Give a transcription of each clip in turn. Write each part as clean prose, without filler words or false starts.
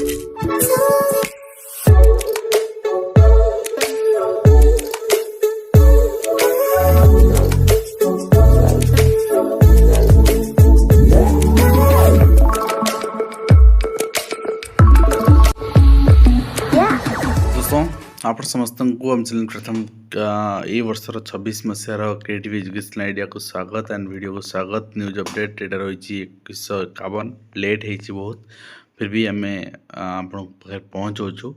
आप समस्त को हम चैनल प्रथम ये वर्षर 26 मसीहार क्रिएटिव एजुकेशन आइडिया को स्वागत एंड वीडियो को स्वागत न्यूज अपडेट यहाँ रही 2151 लेट हो बहुत फिर भी आम आप पहुँचाऊँ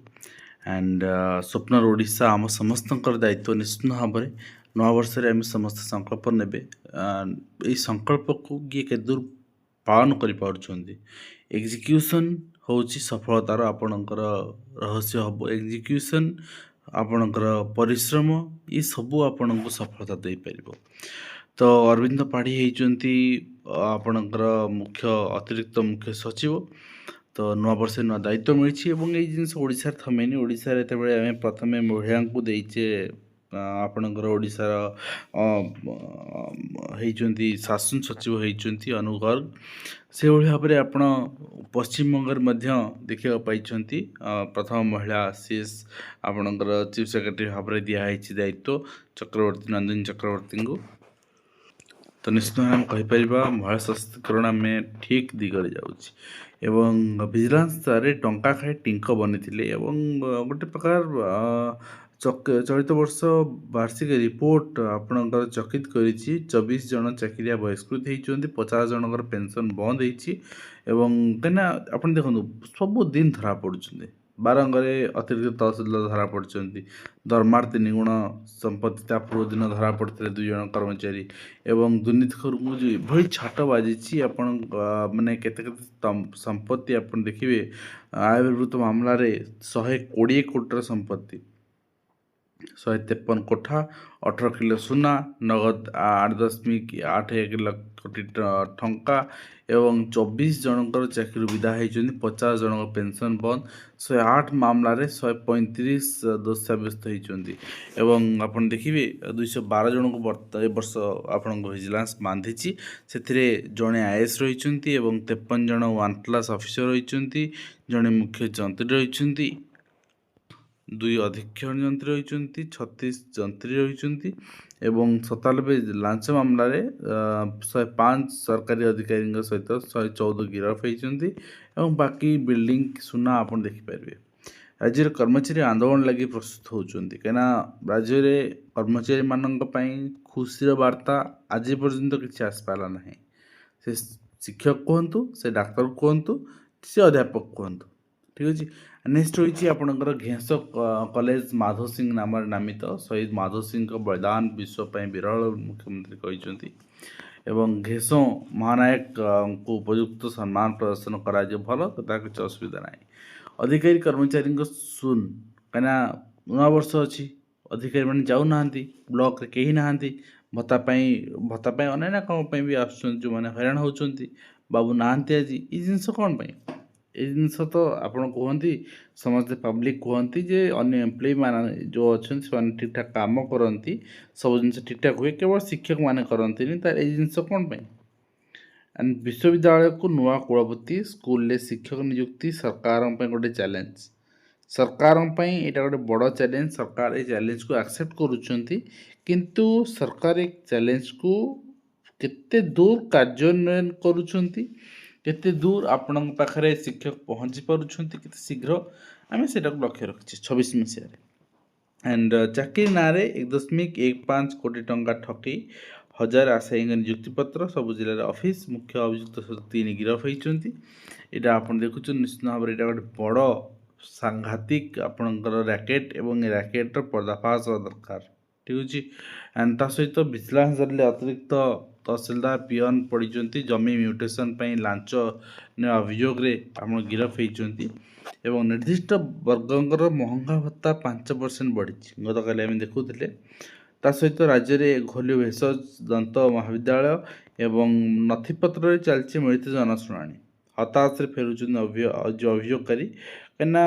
एंड स्वप्नर ओडिशा आम समस्त दायित्व निश्चित भाव में नवा वर्ष आम समस्त संकल्प ने संकल्प को किए के दूर पालन कर एग्जीक्यूशन हूँ सफलतार आपणकर रहस्य हम एग्जीक्यूशन आपणकर परिश्रम ये सबू आपण को सफलता दे पार। तो अरविंद पाढ़ी होती आपणकर मुख्य अतिरिक्त मुख्य सचिव। तो नुआ वर्ष नुआ दायित्व मिली ये जिनस ओडिशा थमेनि ओडिशा रे प्रथमे महिला को देचे आपणकर ओडिशार होती शासन सचिव होती अनु गर्ग से भाव में आप पश्चिम बंगर देखा पाई प्रथम महिला सीएस आपणकर चीफ सेक्रेटरी भाव में दिखाई दायित्व चक्रवर्ती नंदिनी चक्रवर्ती को। तो निश्चित भाव में कहीपर महिला सशक्तिकरण आम ठीक दिगरे जाऊँ विजिलेंस टंका खाए टिंक बनी गोटे प्रकार चलित वर्ष वार्षिक रिपोर्ट आपणकर चकित कर 24 जन चाकरिया बहिष्कृत होती 50 जनकर पेंशन बंद होना आप देखो सब दिन धरा पड़े बारंगे अतिरिक्त तहसिलदार धरा पड़ते दरमार 3 गुण संपत्ति पूर्व दिन धरा पड़ते 2 जन कर्मचारी एवं दुर्नीतिखोर को जो यह छाट बाजी आपण माने केते संपत्ति आप देखिए आयबर्भूत मामला 120 कोटी संपत्ति 153 कोठा 18 किलो सुना नगद 8.81 लाख कोटी टंका एवं 24 जनकर चाकरी विदा होती 50 जन पेंशन बंद 108 मामला 135 दोष सब्यस्त होती आप देखिए 212 जन को वर्ष आपण विजिलेंस बांधी से जड़े आईएएस रही 53 जन 1 क्लास ऑफिसर रही जड़े मुख्य जंत्री रही 2 अधीक्षण जंत्री रही 36 जंत्री रही 97 लांच मामला 105 सरकारी अधिकारी सहित 114 गिरफ होती बाकी बिल्डिंग सुना आप देखिपारे। राज्य कर्मचारी आंदोलन लगी प्रस्तुत होती कहीं राज्य में कर्मचारी मान खुशी वार्ता आज पर्यंत किसी आसपारा ना से शिक्षक कहतु से डाक्तर कहतु से अध्यापक कहतु ठीक अच्छे। नेक्स्ट रही आपणकर घेंस कॉलेज माधो सिंह नाम नामित शहीद माधो सिंह बलिदान विश्वपाई विरल मुख्यमंत्री कहते एवं घेसों महानायक को उपयुक्त सम्मान प्रदर्शन करा भल तो किसी असुविधा ना अधिकारी कर्मचारी सुन कहीं नवा वर्ष अच्छी अधिकारी मैंने जाऊना ब्लॉक रे कहीं ना भत्ता अनेना कौन भी आस जो मैंने हैरान होती बाबू नहांती आज ये जिनस कौन ये जिनस तो आप कहते समस्ते पब्लिक कहती जे अन्य एम्प्लॉय मान जो अच्छा से ठीक ठाक काम करती सब जिन ठीक ठाक हुए केवल शिक्षक मैंने करती ये जिनस कौन एंड विश्वविद्यालय को नुआ कुलपति स्कूल शिक्षक नियुक्ति सरकार गोटे चैलेंज सरकार यहाँ गोटे बड़ चैलेंज सरकार ये चैलेंज को एक्सेप्ट करुँच सरकार एक चैलेंज को केते दूर कार्यान्वयन करुँच केते दूर आपण पाखे शिक्षक पहुँची पार्टी केते शीघ्र आम से लक्ष्य रखी 26 मसीह एंड चाकरी ना 1.15 कोटी टंका ठकई 1000 आशायी नियुक्ति पत्र सब जिले ऑफिस मुख्य अभियुक्त 3 गिरफ होती यहाँ आप देखुं निश्चित भाव में गोटे बड़ सांघातिक आपणकर रैकेट एवं रैकेटर पर्दाफाश दरकार ठीक अच्छे एंड ता सहित विजिलेंस अतिरिक्त तहसिलदार पियन पड़ी जमी म्यूटेशन लांच अभियोग आप गिरफ होती एवं निर्दिष्ट वर्गर महंगा भत्ता 5% बढ़ी गत काली आम देखुले ता सहित राज्य में घोल्य भेषज दंत महाविद्यालय एवं नथिपत्र चलती मिलित जनशुणाणी हताश फेरुच्च अभियोगकारी कहीं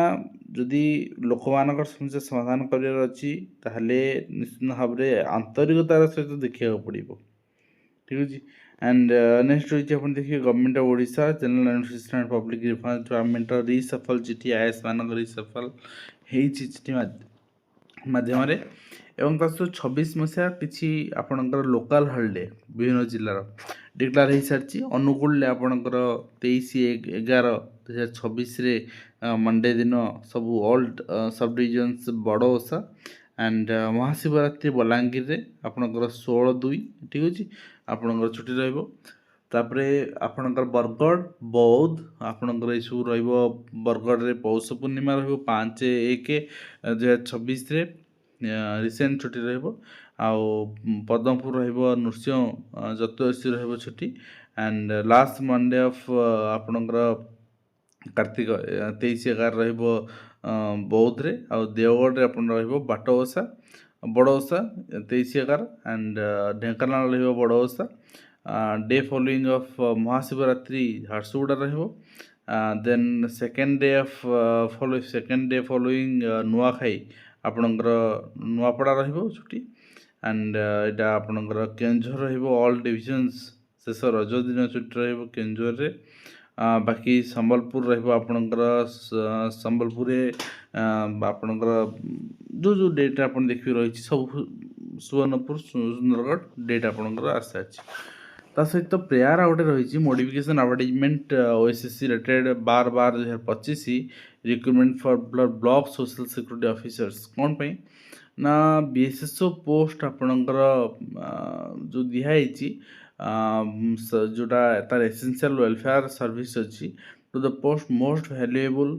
जदि लोक मान समस्या समाधान करार अच्छी निश्चित भाव में आंतरिकतार सहित देखा पड़ो ठीक अच्छे एंड नेक्स्ट रही है देखिए government of Odisha general administration and public reform department reshuffle चिठी आईएएस मान रिसफल होती चिठी माध्यम एवं ता सहित 26 मसीहा किसी आपणकर लोकल हॉलिडे विभिन्न जिलार डिक्लेयर हो सारी अनुगुल आपणकर 23/11/2026 मंडे दिन सब ओल्ड सब डिविजन्स बड़ ओषा एंड महाशिवरात्रि बलांगीर रे आपणकर 16/2 ठीक अच्छे आपणकर छुट्टी रहिबो तापरे आपणकर बरगढ़ बौद्ध आपणकर ये सब रहिबो बरगढ़ रे पौष पूर्णिमा रहिबो 5/1/2026 रे रिसेंट छुट्टी रहिबो आउ पद्मपुर रहिबो नृसिंह चतुर्दशी रहिबो छुट्टी एंड लास्ट मंडे ऑफ आपणकर कार्तिक 23/11 रहिबो बौद्ध रे आउ देवगढ़ रे आपन रहिबो बाट ओषा बड़ ओषा 23/11 एंड ढेंकानाल रहिबो बड़ Osha day following of Mahashivratri Jharsuguda रहिबो then second day following Nuakhai आपणकर नुआपड़ा रहिबो छुट्टी एंड एटा आपणकर केंझर रहिबो ऑल डिविजन्स शेष रज दिन छुट्टी रहिबो केंझर रे बाकी संबलपुर रहिबो आपणकर संबलपुर आपणकर जो जो डेट आपन देखि रही सब सुवर्णपुर सुंदरगढ़ डेट आपणकर आसा अछि ता सहित प्रेयर आउटे रही modification advertisement OSSC related 12/12/2025 recruitment for block social security officers कौन पे ना बीएसएसओ पोस्ट आपणकर जो दिखाई जोटा तार एसेंशियल वेलफेयर सर्विस अच्छी to the post most valuable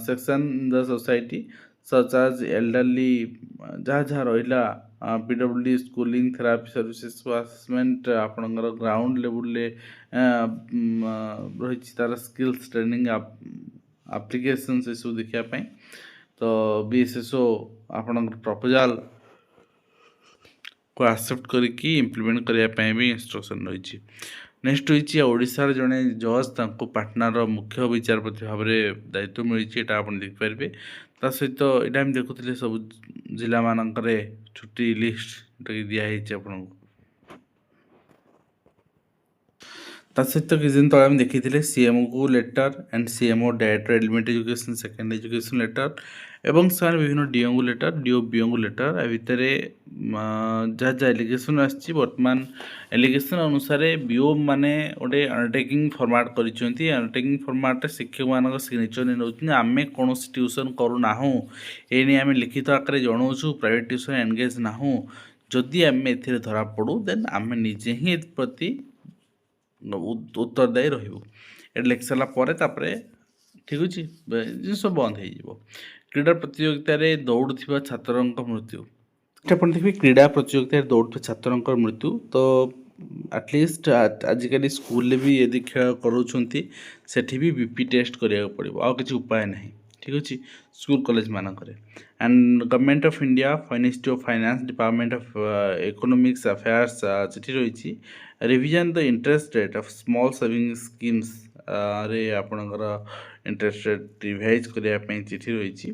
section in the society such as elderly जहाँ जहाँ रहा PWD schooling therapy services assessment आपणकर ग्राउंड लेवल रही तार स्किल्स ट्रेनिंग एप्लिकेशन से सब देखापी तो बीएसएसओ आपणकर प्रपोजाल को एक्सेप्ट करके इम्प्लीमेंट करने भी इंस्ट्रक्शन रही नेक्स्ट रही ओडिशार जड़े जज तांको पाटनार मुख्य विचारपति भाव में दायित्व मिली आप देखिपारे ता सहित यहाँ आम देखुले सब जिला मानक छुट्टी लिस्ट दिखाई आपन ता सहित किसी दिन तले देखी सीएमओ को letter and CMO director elementary education secondary education letter एवं से विभिन्न डीओ को लेटर डीओ बीओ को लेटर आ भितर जहाँ जहाँ एलिगेशन आसी बर्तमान एलिगेशन अनुसार बीओ माने गोटे अंडरटेकिंग फॉर्मेट करिसेंती अंडरटेकिंग फॉर्मेट शिक्षक मान सिग्नेचर नहीं नौकरी आम कौन ट्यूशन करूना ये आम लिखित आकार जनाऊँ प्राइवेट ट्यूशन एंगेज ना जदि आम ए धरा पड़ू देन आम निजे ही प्रति उत्तरदायी रही लिखि सारापर ठीक अच्छे जिस बंद हो क्रीड़ा प्रतियोगिता दौड़ छात्र मृत्यु आप देखिए क्रीड़ा प्रतियोगिता दौड़ छात्र मृत्यु तो एटलिस्ट आजिकल स्कूल भी यदि खेल करोती सेठी भी बीपी टेस्ट करा पड़ो आ कि उपाय ना ठीक अच्छे स्कूल कॉलेज मानक and government of India ministry of finance department of economics affairs चिठी रही revision the interest rate of small saving schemes रे आपणकर इंटरेस्ट रेट रिवाइज करने चिठी रही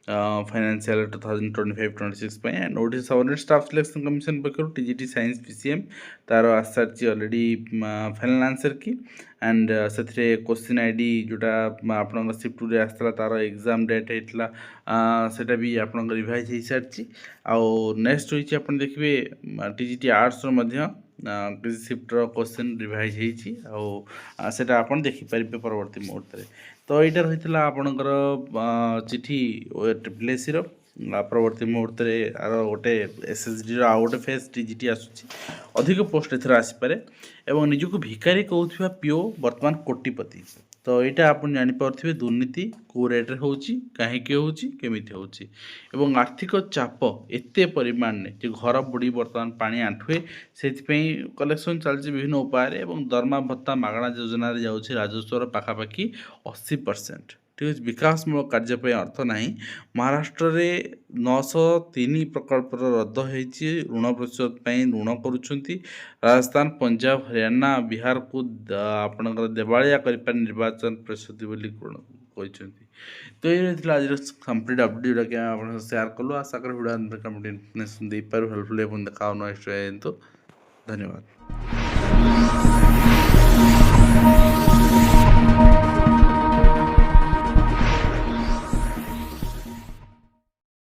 financial 2025-26 and Odisha subordinate staff selection commission पक्षर टीजीटी साइंस पीसीएम तार आसार already final answer key and से क्वेश्चन आईडी जोटा आप शिफ्ट रे आसला तार एग्जाम डेट होता सेटा भी आप रिवाइज हो सारी आउ नेक्स्ट रही आप देखिए टीजीटी आर्ट्स किसी शिफ्टर क्वेश्चन रिवाइज होटा आप देखिपारे परवर्ती मुहूर्त तो यहाँ रही है आपणकर चिठी ट्रिपल परवर्ती मुहूर्त आर गोटे एसएसडी आउ गोटे फेज टीजीटी आसूँ अधिक पोस्ट एथर आसीपे और निजक भिकारी कहूँ पीओ बर्तमान कोटिपति तो यहाँ आप जापारे दुर्नीति कौ रेट्रे होमी हो आर्थिक चाप एत परिमाण जो घर बुड़ी बर्तमान पानी आंठुए से कलेक्शन चलती विभिन्न उपाय दरमा भत्ता मागणा योजन जाऊँगी राजस्वर पाखापाखि 80% ठीक है विकासमूलक कार्यपाई अर्थ ना महाराष्ट्र में 903 प्रकल्प रद्द होती ऋण प्रतिशोध ऋण करुँच राजस्थान पंजाब हरियाणा बिहार को आपणकर देवालिया कर निर्वाचन परिषद कहते तो ये रही आज कम्प्लीट अपडेट जोटा कि आप सेयार कलु आशा कर वीडियो कम्प्लीट इन्फर्मेशन दे पार हेल्पफुल देखा नेक्स्ट धन्यवाद।